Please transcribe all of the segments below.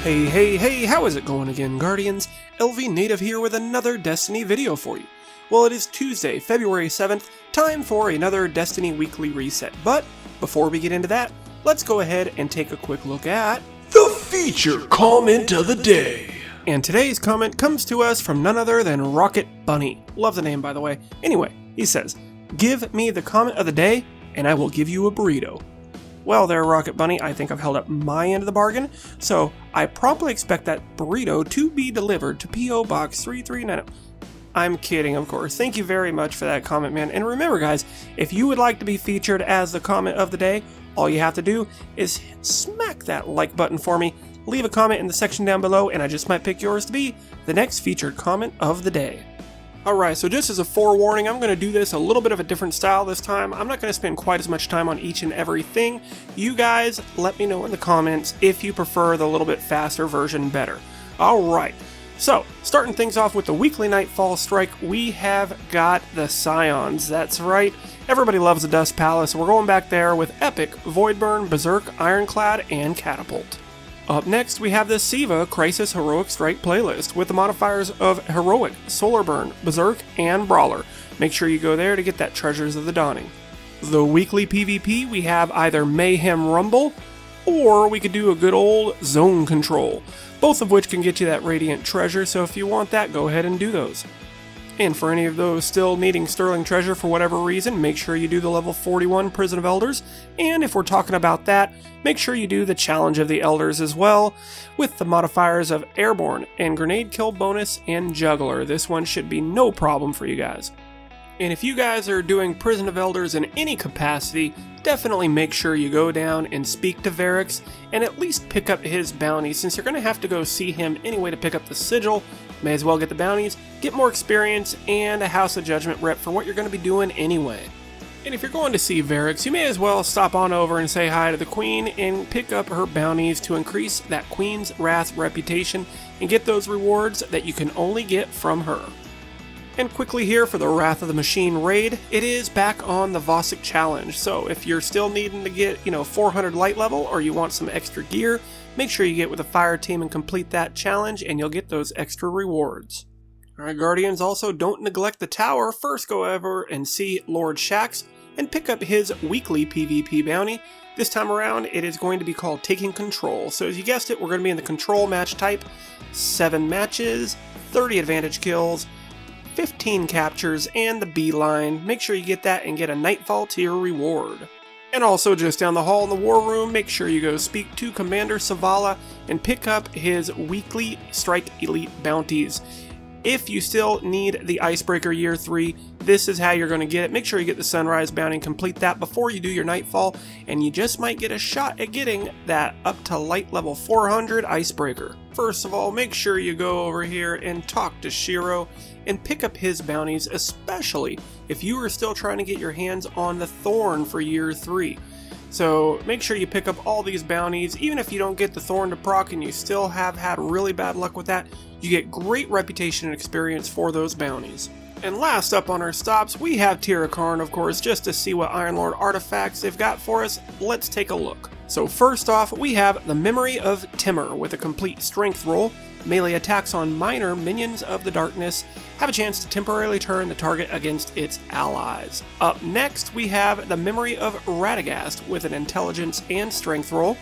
Hey, how is it going again, Guardians? LVnative here with another Destiny video for you. Well, it is Tuesday, February 7th, time for another Destiny Weekly Reset. But before we get into that, let's go ahead and take a quick look at the feature comment of the day. And today's comment comes to us from none other than Rocket Bunny. Love the name, by the way. Anyway, he says, "Give me the comment of the day, and I will give you a burrito." Well there, Rocket Bunny, I think I've held up my end of the bargain, so I promptly expect that burrito to be delivered to P.O. Box 339. I'm kidding, of course. Thank you very much for that comment, man. And remember, guys, if you would like to be featured as the comment of the day, all you have to do is smack that like button for me, leave a comment in the section down below, and I just might pick yours to be the next featured comment of the day. Alright, so just as a forewarning, I'm going to do this a little bit of a different style this time. I'm not going to spend quite as much time on each and every thing. You guys, let me know in the comments if you prefer the little bit faster version better. Alright, so starting things off with the weekly Nightfall strike, we have got the Scions. That's right, everybody loves the Dust Palace, so we're going back there with Epic, Voidburn, Berserk, Ironclad, and Catapult. Up next, we have the Siva Crisis Heroic Strike playlist with the modifiers of Heroic, Solar Burn, Berserk, and Brawler. Make sure you go there to get that Treasures of the Dawning. The weekly PvP, we have either Mayhem Rumble, or we could do a good old Zone Control, both of which can get you that Radiant Treasure, so if you want that, go ahead and do those. And for any of those still needing Sterling Treasure for whatever reason, make sure you do the level 41 Prison of Elders, and if we're talking about that, make sure you do the Challenge of the Elders as well, with the modifiers of Airborne, and Grenade Kill Bonus, and Juggler. This one should be no problem for you guys. And if you guys are doing Prison of Elders in any capacity, definitely make sure you go down and speak to Varix, and at least pick up his bounty, since you're going to have to go see him anyway to pick up the Sigil. May as well get the bounties, get more experience, and a House of Judgment rep for what you're going to be doing anyway. And if you're going to see Varix, you may as well stop on over and say hi to the Queen and pick up her bounties to increase that Queen's Wrath reputation and get those rewards that you can only get from her. And quickly here for the Wrath of the Machine raid, it is back on the Vosic challenge, so if you're still needing to get, 400 light level or you want some extra gear, make sure you get with a fire team and complete that challenge and you'll get those extra rewards. Alright, Guardians, also don't neglect the tower. First go over and see Lord Shaxx and pick up his weekly PvP bounty. This time around it is going to be called Taking Control, so as you guessed it, we're going to be in the control match type, 7 matches, 30 advantage kills, 15 captures, and the beeline. Make sure you get that and get a Nightfall tier reward. And also just down the hall in the war room, make sure you go speak to Commander Savala and pick up his weekly Strike Elite bounties. If you still need the Icebreaker Year 3, this is how you're going to get it. Make sure you get the Sunrise bounty and complete that before you do your Nightfall, and you just might get a shot at getting that up to light level 400 Icebreaker. First of all, make sure you go over here and talk to Shiro and pick up his bounties, especially if you are still trying to get your hands on the Thorn for Year 3. So make sure you pick up all these bounties. Even if you don't get the Thorn to proc and you still have had really bad luck with that, you get great reputation and experience for those bounties. And last up on our stops, we have Tirakarn, of course, just to see what Iron Lord artifacts they've got for us. Let's take a look. So first off, we have the Memory of Timur with a complete strength roll. Melee attacks on minor minions of the darkness have a chance to temporarily turn the target against its allies. Up next, we have the Memory of Radagast with an intelligence and strength roll.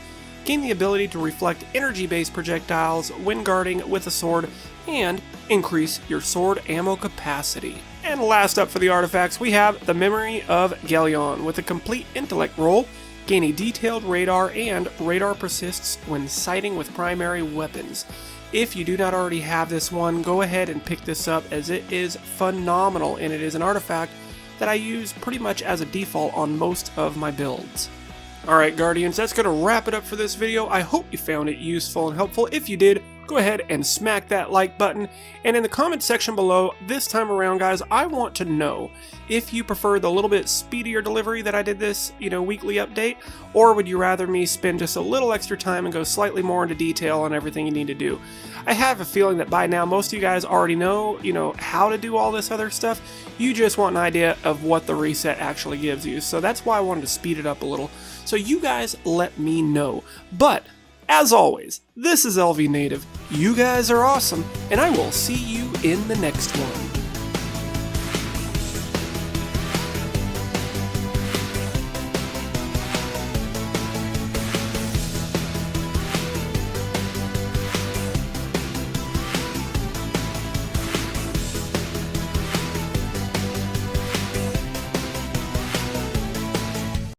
Gain the ability to reflect energy-based projectiles when guarding with a sword, and increase your sword ammo capacity. And last up for the artifacts, we have the Memory of Galleon with a complete intellect roll. Gain a detailed radar, and radar persists when sighting with primary weapons. If you do not already have this one, go ahead and pick this up, as it is phenomenal, and it is an artifact that I use pretty much as a default on most of my builds. Alright, Guardians, that's going to wrap it up for this video. I hope you found it useful and helpful. If you did, go ahead and smack that like button. And in the comment section below, this time around, guys, I want to know if you prefer the little bit speedier delivery that I did this, weekly update, or would you rather me spend just a little extra time and go slightly more into detail on everything you need to do. I have a feeling that by now most of you guys already know, how to do all this other stuff. You just want an idea of what the reset actually gives you. So that's why I wanted to speed it up a little. So you guys let me know. But As always, this is LVnative. You guys are awesome, and I will see you in the next one.